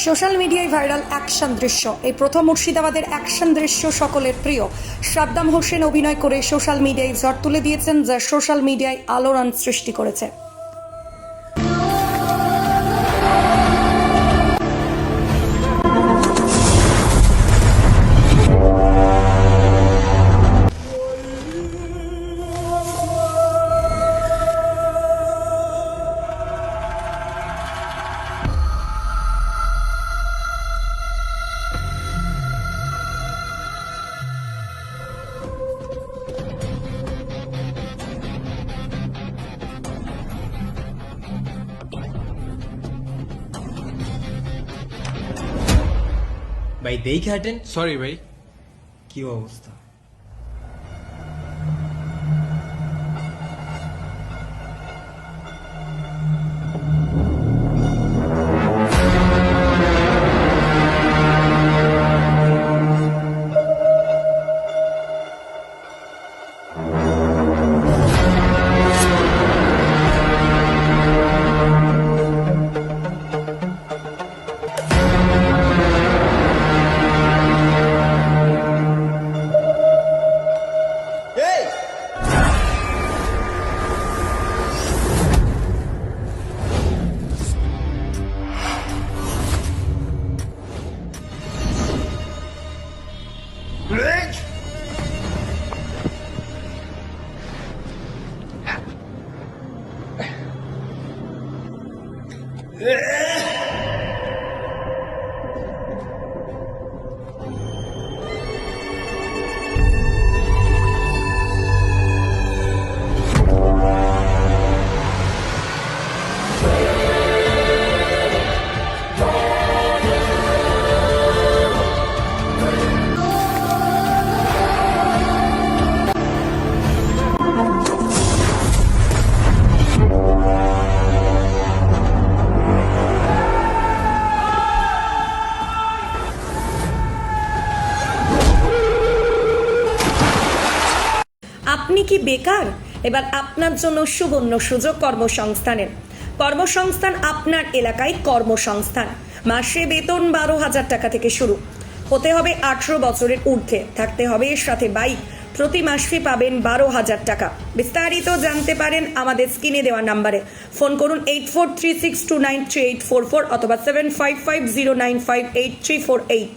Social মিডিয়ায় viral action দৃশ্য। এই প্রথম মুর্শিদাবাদের অ্যাকশন দৃশ্য সকলের প্রিয়। সাদ্দাম হোসেন অভিনয় করে সোশ্যাল মিডিয়ায় ঝড় তুলে দিয়েছেন, যা সোশ্যাল মিডিয়ায় আলোড়ন সৃষ্টি করেছে। ভাই দেখে হাঁটেন। সরি ভাই। কি অবস্থা? আপনি কি বেকার? এবার আপনার জন্য সুবর্ণ সুযোগ কর্মসংস্থানের। কর্মসংস্থান আপনার এলাকায় কর্মসংস্থান। মাসে বেতন 12,000 টাকা থেকে শুরু। হতে হবে 18 বছরের ঊর্ধ্বে, থাকতে হবে এর সাথে বাইক। প্রতি মাসে পাবেন 12,000 টাকা। বিস্তারিত জানতে পারেন আমাদের স্ক্রিনে দেওয়া নাম্বারে। ফোন করুন 8436293844 অথবা 7550958348।